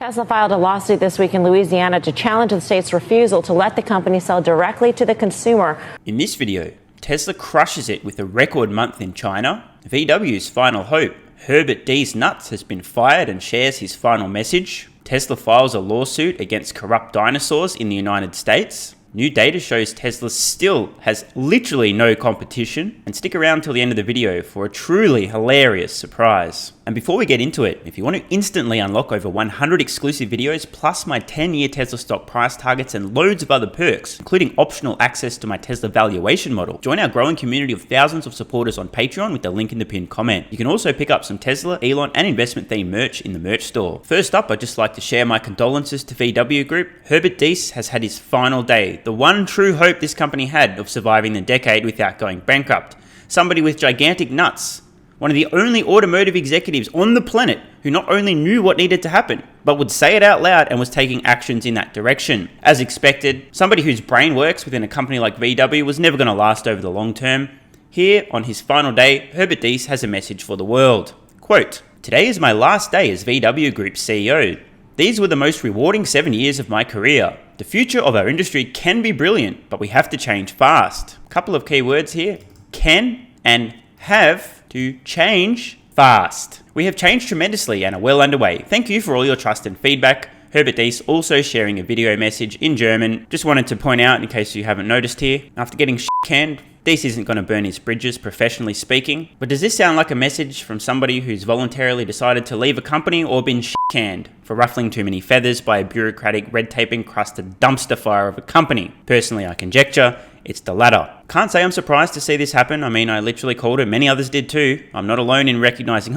Tesla filed a lawsuit this week in Louisiana to challenge the state's refusal to let the company sell directly to the consumer. In this video, Tesla crushes it with a record month in China. VW's final hope, Herbet Diess Nutz, has been fired and shares his final message. Tesla files a lawsuit against corrupt dinosaurs in the United States. New data shows Tesla still has literally no competition. And stick around till the end of the video for a truly hilarious surprise. And before we get into it, if you want to instantly unlock over 100 exclusive videos, plus my 10-year Tesla stock price targets and loads of other perks, including optional access to my Tesla valuation model, join our growing community of thousands of supporters on Patreon with the link in the pinned comment. You can also pick up some Tesla, Elon, and investment-themed merch in the merch store. First up, I'd just like to share my condolences to VW Group. Herbert Diess has had his final day, the one true hope this company had of surviving the decade without going bankrupt. Somebody with gigantic nuts. One of the only automotive executives on the planet who not only knew what needed to happen, but would say it out loud and was taking actions in that direction. As expected, somebody whose brain works within a company like VW was never going to last over the long term. Here, on his final day, Herbert Diess has a message for the world. Quote, "Today is my last day as VW Group CEO. These were the most rewarding 7 years of my career. The future of our industry can be brilliant, but we have to change fast." Couple of key words here, can and have to change fast. We have changed tremendously and are well underway. Thank you for all your trust and feedback. Herbert Diess also sharing a video message in German. Just wanted to point out, in case you haven't noticed here, after getting canned, Diess isn't going to burn his bridges, professionally speaking. But does this sound like a message from somebody who's voluntarily decided to leave a company or been canned for ruffling too many feathers by a bureaucratic, red tape encrusted dumpster fire of a company? Personally, I conjecture it's the latter. Can't say I'm surprised to see this happen. I mean, I literally called it. Many others did too. I'm not alone in recognizing,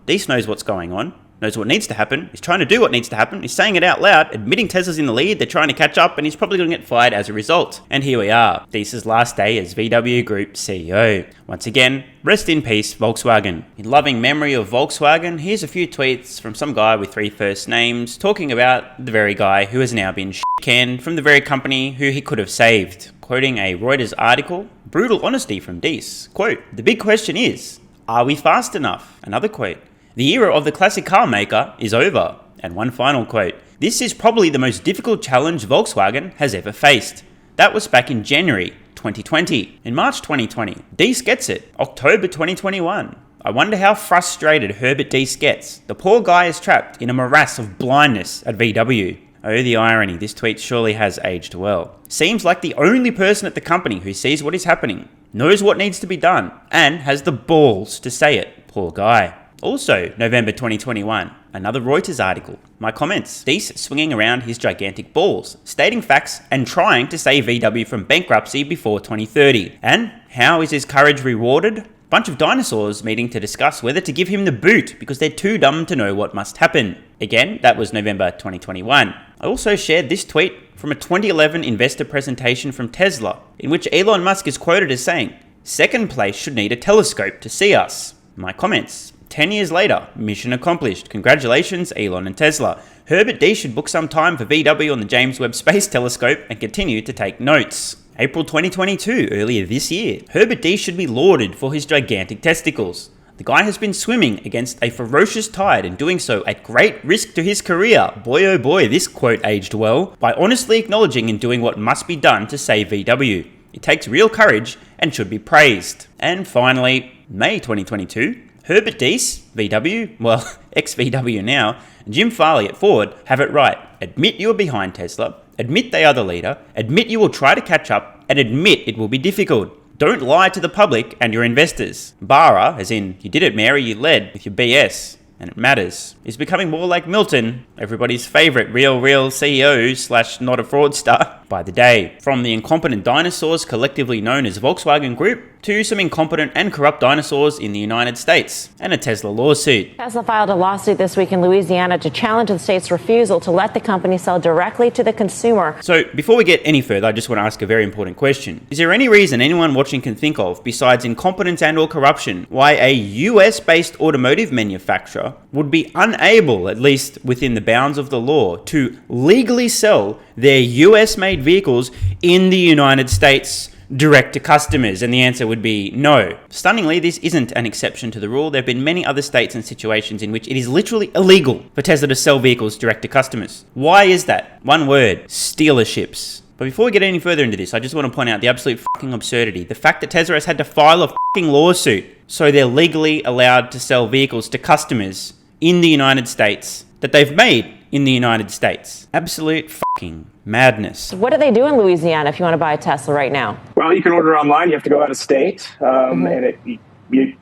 Diess knows what's going on, knows what needs to happen, he's trying to do what needs to happen, he's saying it out loud, admitting Tesla's in the lead, they're trying to catch up, and he's probably going to get fired as a result. And here we are, Diess's last day as VW Group CEO. Once again, rest in peace, Volkswagen. In loving memory of Volkswagen, here's a few tweets from some guy with 3 first names talking about the very guy who has now been canned from the very company who he could have saved. Quoting a Reuters article, brutal honesty from Diess. Quote, "The big question is, are we fast enough?" Another quote, "The era of the classic car maker is over." And one final quote, "This is probably the most difficult challenge Volkswagen has ever faced." That was back in January 2020. In March 2020, Diess gets it. October 2021. I wonder how frustrated Herbert Diess gets. The poor guy is trapped in a morass of blindness at VW. Oh, the irony, this tweet surely has aged well. Seems like the only person at the company who sees what is happening, knows what needs to be done, and has the balls to say it. Poor guy. Also, November 2021, another Reuters article. My comments, Diess swinging around his gigantic balls, stating facts and trying to save VW from bankruptcy before 2030. And how is his courage rewarded? Bunch of dinosaurs meeting to discuss whether to give him the boot because they're too dumb to know what must happen. Again, that was November 2021. I also shared this tweet from a 2011 investor presentation from Tesla, in which Elon Musk is quoted as saying, "Second place should need a telescope to see us." My comments, 10 years later, mission accomplished. Congratulations, Elon and Tesla. Herbert Diess should book some time for VW on the James Webb Space Telescope and continue to take notes. April 2022, earlier this year, Herbert Diess should be lauded for his gigantic testicles. The guy has been swimming against a ferocious tide and doing so at great risk to his career. Boy oh boy, this quote aged well, by honestly acknowledging and doing what must be done to save VW. It takes real courage and should be praised. And finally, May 2022, Herbert Diess, VW, well, ex-VW now, and Jim Farley at Ford have it right. Admit you are behind Tesla, admit they are the leader, admit you will try to catch up, and admit it will be difficult. Don't lie to the public and your investors. Bara, as in, you did it, Mary, you led with your BS, and it matters, is becoming more like Milton, everybody's favorite real CEO / not a fraudster, by the day. From the incompetent dinosaurs collectively known as Volkswagen Group, to some incompetent and corrupt dinosaurs in the United States, and a Tesla lawsuit. Tesla filed a lawsuit this week in Louisiana to challenge the state's refusal to let the company sell directly to the consumer. So before we get any further, I just want to ask a very important question. Is there any reason anyone watching can think of, besides incompetence and or corruption, why a US-based automotive manufacturer would be unable, at least within the bounds of the law, to legally sell their US-made vehicles in the United States? direct to customers? And the answer would be no. Stunningly, this isn't an exception to the rule. There have been many other states and situations in which it is literally illegal for Tesla to sell vehicles direct to customers. Why is that? One word: stealerships. But before we get any further into this, I just want to point out the absolute fucking absurdity. The fact that Tesla has had to file a fucking lawsuit so they're legally allowed to sell vehicles to customers in the United States that they've made in the United States. Absolute fucking madness. What do they do in Louisiana if you want to buy a Tesla right now? Well, you can order online. You have to go out of state, and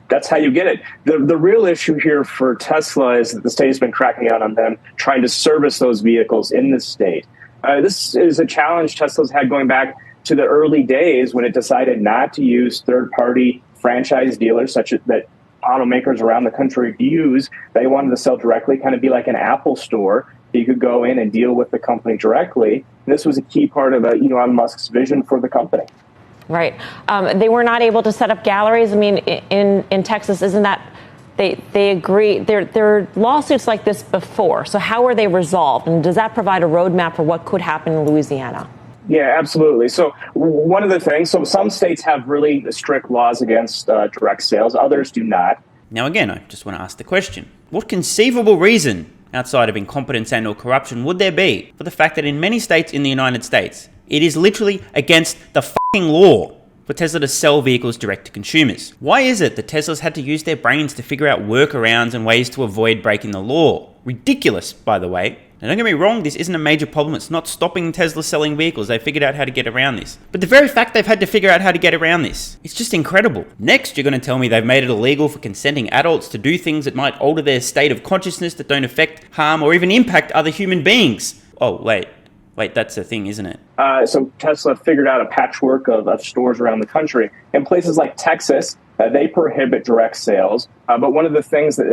that's how you get it. The real issue here for Tesla is that the state has been cracking out on them, trying to service those vehicles in the state. This is a challenge Tesla's had going back to the early days when it decided not to use third-party franchise dealers such as that automakers around the country use. They wanted to sell directly, kind of be like an Apple store. You could go in and deal with the company directly. And this was a key part of Elon Musk's vision for the company. Right. They were not able to set up galleries. I mean, in Texas, isn't that they agree? There are lawsuits like this before. So how are they resolved? And does that provide a roadmap for what could happen in Louisiana? Yeah, absolutely. So one of the things, so some states have really strict laws against direct sales. Others do not. Now, again, I just want to ask the question. What conceivable reason outside of incompetence and or corruption would there be for the fact that in many states in the United States, it is literally against the fucking law for Tesla to sell vehicles direct to consumers? Why is it that Tesla's had to use their brains to figure out workarounds and ways to avoid breaking the law? Ridiculous, by the way. Now, don't get me wrong, this isn't a major problem. It's not stopping Tesla selling vehicles. They figured out how to get around this. But the very fact they've had to figure out how to get around this, it's just incredible. Next, you're going to tell me they've made it illegal for consenting adults to do things that might alter their state of consciousness that don't affect, harm, or even impact other human beings. Oh, wait, that's a thing, isn't it? So Tesla figured out a patchwork of stores around the country. In places like Texas, they prohibit direct sales. But one of the things that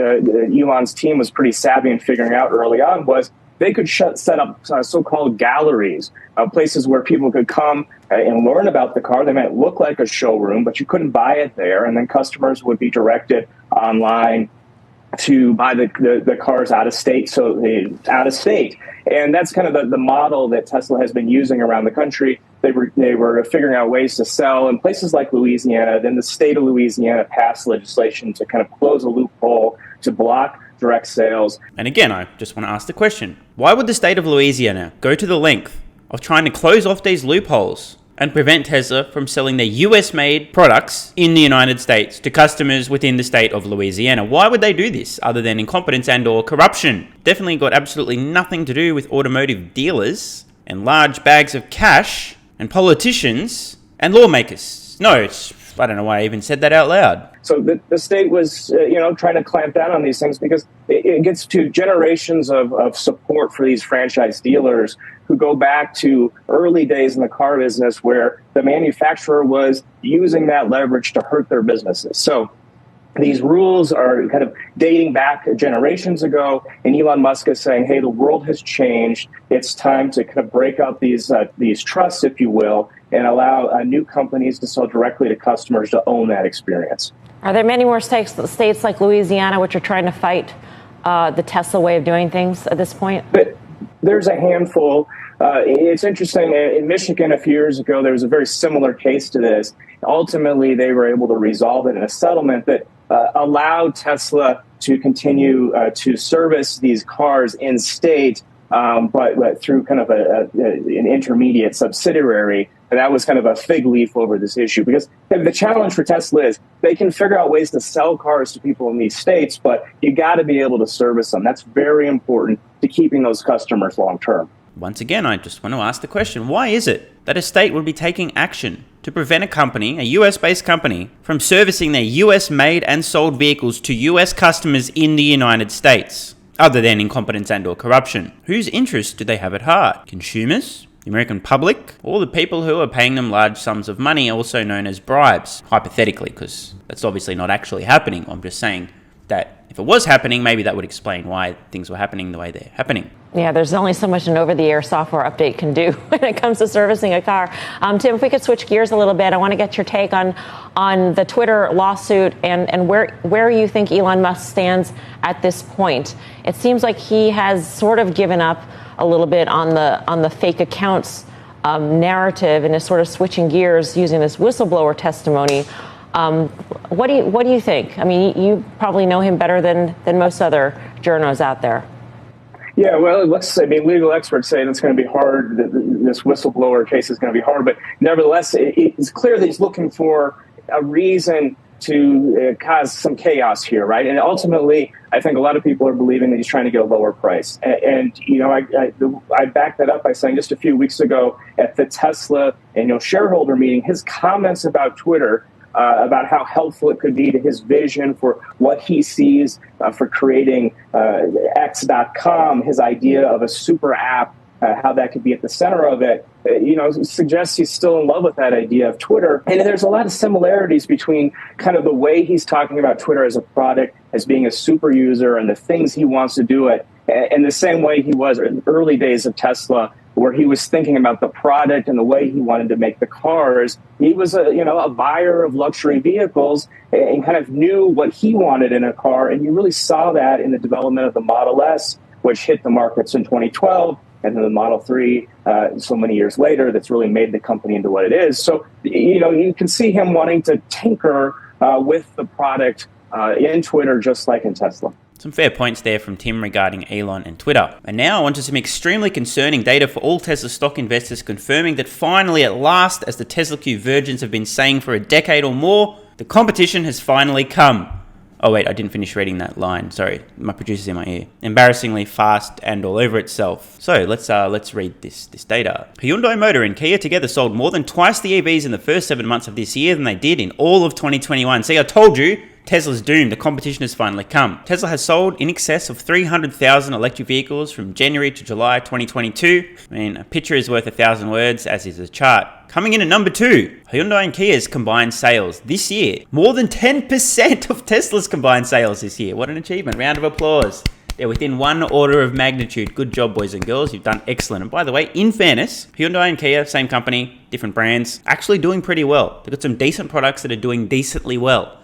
Elon's team was pretty savvy in figuring out early on was they could set up so-called galleries, places where people could come and learn about the car. They might look like a showroom, but you couldn't buy it there. And then customers would be directed online to buy the cars out of state. And that's kind of the model that Tesla has been using around the country. They were figuring out ways to sell in places like Louisiana. Then the state of Louisiana passed legislation to kind of close a loophole to block direct sales. And again, I just want to ask the question, why would the state of Louisiana go to the length of trying to close off these loopholes and prevent Tesla from selling their US-made products in the United States to customers within the state of Louisiana? Why would they do this other than incompetence and or corruption? Definitely got absolutely nothing to do with automotive dealers and large bags of cash and politicians and lawmakers. No, I don't know why I even said that out loud. So the state was, trying to clamp down on these things because it gets to generations of support for these franchise dealers who go back to early days in the car business where the manufacturer was using that leverage to hurt their businesses. So these rules are kind of dating back generations ago, and Elon Musk is saying, hey, the world has changed. It's time to kind of break up these trusts, if you will, and allow new companies to sell directly to customers to own that experience. Are there many more states like Louisiana which are trying to fight the Tesla way of doing things at this point? But there's a handful. It's interesting. In Michigan a few years ago, there was a very similar case to this. Ultimately, they were able to resolve it in a settlement that allowed Tesla to continue to service these cars in state, but through kind of an intermediate subsidiary. And that was kind of a fig leaf over this issue, because the challenge for Tesla is they can figure out ways to sell cars to people in these states, but you got to be able to service them. That's very important to keeping those customers long term. Once again, I just want to ask the question, why is it that a state would be taking action to prevent a company, a US-based company, from servicing their US-made and sold vehicles to US customers in the United States, other than incompetence and or corruption? Whose interests do they have at heart? Consumers? The American public? Or the people who are paying them large sums of money, also known as bribes? Hypothetically, because that's obviously not actually happening. I'm just saying that if it was happening, maybe that would explain why things were happening the way they're happening. Yeah, there's only so much an over-the-air software update can do when it comes to servicing a car. Tim, if we could switch gears a little bit, I want to get your take on the Twitter lawsuit and where you think Elon Musk stands at this point. It seems like he has sort of given up a little bit on the fake accounts narrative and is sort of switching gears using this whistleblower testimony. What do you think? I mean, you probably know him better than most other journos out there. Yeah, well, legal experts say it's going to be hard. This whistleblower case is going to be hard, but nevertheless, it's clear that he's looking for a reason to cause some chaos here, right? And ultimately, I think a lot of people are believing that he's trying to get a lower price. And I backed that up by saying just a few weeks ago at the Tesla annual shareholder meeting, his comments about Twitter, about how helpful it could be to his vision for what he sees for creating X.com, his idea of a super app, how that could be at the center of it, suggests he's still in love with that idea of Twitter. And there's a lot of similarities between kind of the way he's talking about Twitter as a product, as being a super user, and the things he wants to do it, and the same way he was in the early days of Tesla, where he was thinking about the product and the way he wanted to make the cars. He was a buyer of luxury vehicles and kind of knew what he wanted in a car. And you really saw that in the development of the Model S, which hit the markets in 2012, and then the Model 3 so many years later, that's really made the company into what it is. So, you can see him wanting to tinker with the product in Twitter, just like in Tesla. Some fair points there from Tim regarding Elon and Twitter. And now on to some extremely concerning data for all Tesla stock investors, confirming that finally at last, as the Tesla Q virgins have been saying for a decade or more, the competition has finally come. Oh wait, I didn't finish reading that line. Sorry, my producer's in my ear. Embarrassingly fast and all over itself. So let's read this data. Hyundai Motor and Kia together sold more than twice the EVs in the first 7 months of this year than they did in all of 2021. See, I told you, Tesla's doomed. The competition has finally come. Tesla has sold in excess of 300,000 electric vehicles from January to July 2022. I mean, a picture is worth 1,000 words, as is a chart. Coming in at number 2, Hyundai and Kia's combined sales this year. More than 10% of Tesla's combined sales this year. What an achievement. Round of applause. They're within one order of magnitude. Good job, boys and girls. You've done excellent. And by the way, in fairness, Hyundai and Kia, same company, different brands, actually doing pretty well. They've got some decent products that are doing decently well.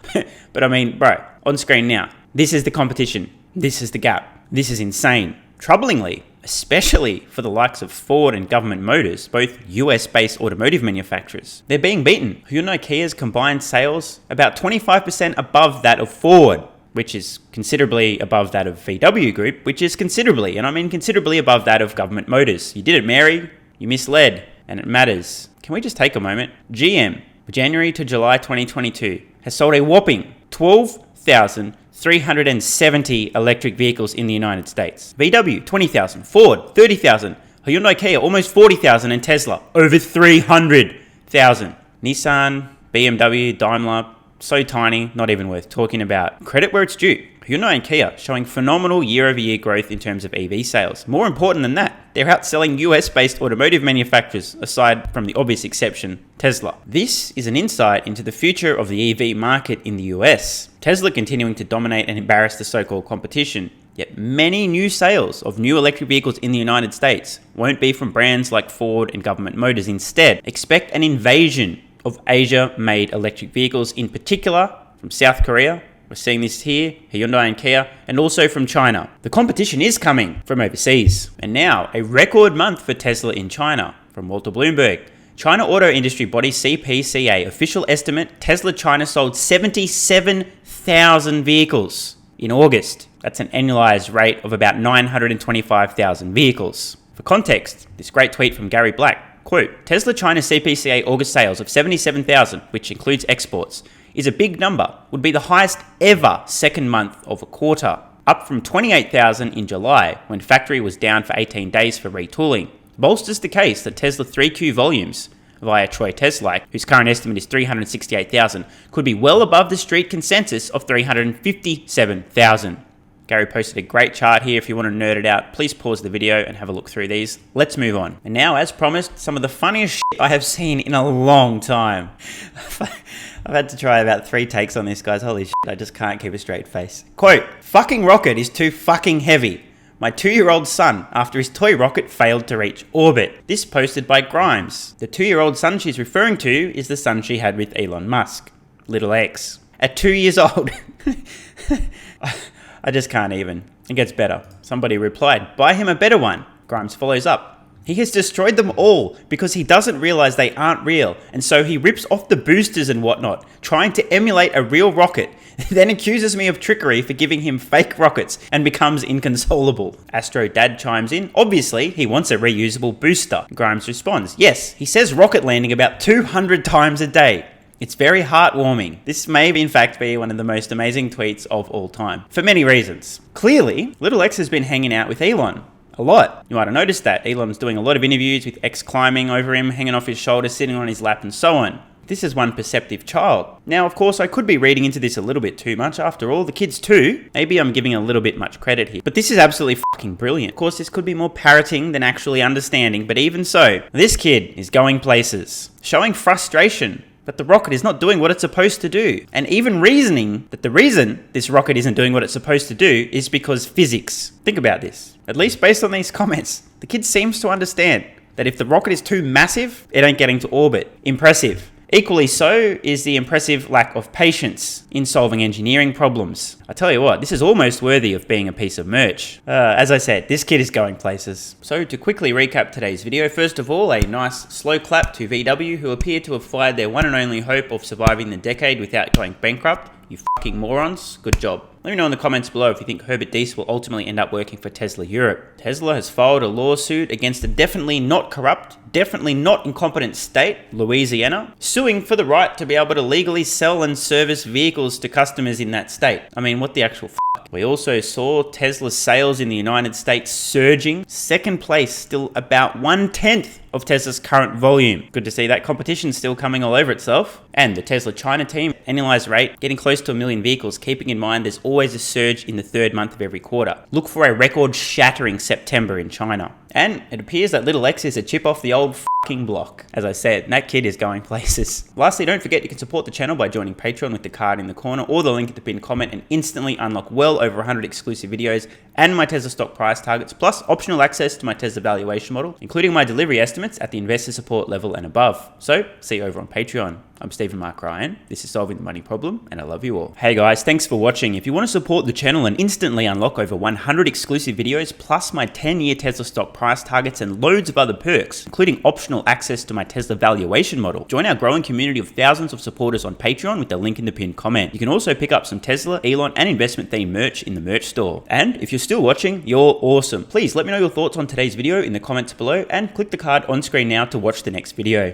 But I mean, bro, on screen now, this is the competition. This is the gap. This is insane. Troublingly, especially for the likes of Ford and Government Motors, both US-based automotive manufacturers, they're being beaten. Hyundai Kia's combined sales about 25% above that of Ford, which is considerably above that of VW Group, which is considerably, and I mean considerably above that of Government Motors. You did it, Mary. You misled, and it matters. Can we just take a moment? GM, January to July 2022, has sold a whopping 12,370 electric vehicles in the United States. VW, 20,000. Ford, 30,000. Hyundai Kia, almost 40,000. And Tesla, over 300,000. Nissan, BMW, Daimler, so tiny, not even worth talking about. Credit where it's due. Hyundai and Kia showing phenomenal year-over-year growth in terms of EV sales. More important than that, they're outselling US-based automotive manufacturers, aside from the obvious exception, Tesla. This is an insight into the future of the EV market in the US. Tesla continuing to dominate and embarrass the so-called competition. Yet many new sales of new electric vehicles in the United States won't be from brands like Ford and Government Motors. Instead, expect an invasion of Asia-made electric vehicles, in particular from South Korea. We're seeing this here, Hyundai and Kia, and also from China. The competition is coming from overseas. And now, a record month for Tesla in China, from Walter Bloomberg. China auto industry body CPCA official estimate, Tesla China sold 77,000 vehicles in August. That's an annualized rate of about 925,000 vehicles. For context, this great tweet from Gary Black, quote, Tesla China CPCA August sales of 77,000, which includes exports, is a big number, would be the highest ever second month of a quarter, up from 28,000 in July, when factory was down for 18 days for retooling. Bolsters the case that Tesla 3Q volumes, via Troy Tesla, whose current estimate is 368,000, could be well above the street consensus of 357,000. Gary posted a great chart here. If you want to nerd it out, please pause the video and have a look through these. Let's move on. And now, as promised, some of the funniest shit I have seen in a long time. I've had to try about 3 takes on this, guys. Holy shit, I just can't keep a straight face. Quote, fucking rocket is too fucking heavy. My 2-year-old son, after his toy rocket failed to reach orbit. This posted by Grimes. The 2-year-old son she's referring to is the son she had with Elon Musk. Little X. At 2 years old. I just can't even. It gets better. Somebody replied, buy him a better one. Grimes follows up. He has destroyed them all because he doesn't realize they aren't real, and so he rips off the boosters and whatnot, trying to emulate a real rocket, then accuses me of trickery for giving him fake rockets and becomes inconsolable. Astro Dad chimes in, obviously he wants a reusable booster. Grimes responds, yes, he says rocket landing about 200 times a day. It's very heartwarming. This may in fact be one of the most amazing tweets of all time, for many reasons. Clearly, Little X has been hanging out with Elon. A lot. You might have noticed that. Elon's doing a lot of interviews with X climbing over him, hanging off his shoulder, sitting on his lap, and so on. This is one perceptive child. Now, of course, I could be reading into this a little bit too much. After all, the kids too. Maybe I'm giving a little bit much credit here. But this is absolutely fucking brilliant. Of course, this could be more parroting than actually understanding, but even so, this kid is going places, showing frustration that the rocket is not doing what it's supposed to do, and even reasoning that the reason this rocket isn't doing what it's supposed to do is because physics. Think about this. At least based on these comments, the kid seems to understand that if the rocket is too massive, it ain't getting to orbit. Impressive. Equally so is the impressive lack of patience in solving engineering problems. I tell you what, this is almost worthy of being a piece of merch. As I said, this kid is going places. So to quickly recap today's video, first of all, a nice slow clap to VW, who appear to have fired their one and only hope of surviving the decade without going bankrupt. You fucking morons. Good job. Let me know in the comments below if you think Herbert Diess will ultimately end up working for Tesla Europe. Tesla has filed a lawsuit against a definitely not corrupt, definitely not incompetent state, Louisiana, suing for the right to be able to legally sell and service vehicles to customers in that state. I mean, what the actual f***? We also saw Tesla's sales in the United States surging. Second place, still about 1/10 of Tesla's current volume. Good to see that competition still coming all over itself. And the Tesla China team, annualized rate, getting close to 1 million vehicles, keeping in mind there's always a surge in the third month of every quarter. Look for a record-shattering September in China. And it appears that Little X is a chip off the old fucking block. As I said, that kid is going places. Lastly, don't forget you can support the channel by joining Patreon with the card in the corner or the link at the pinned comment and instantly unlock well over 100 exclusive videos and my Tesla stock price targets, plus optional access to my Tesla valuation model, including my delivery estimates at the investor support level and above. So, see you over on Patreon. I'm Stephen Mark Ryan, this is Solving the Money Problem, and I love you all. Hey guys, thanks for watching. If you want to support the channel and instantly unlock over 100 exclusive videos, plus my 10-year Tesla stock price targets and loads of other perks, including optional access to my Tesla valuation model, join our growing community of thousands of supporters on Patreon with the link in the pinned comment. You can also pick up some Tesla, Elon, and investment-themed merch in the merch store. And if you're still watching, you're awesome. Please let me know your thoughts on today's video in the comments below and click the card on screen now to watch the next video.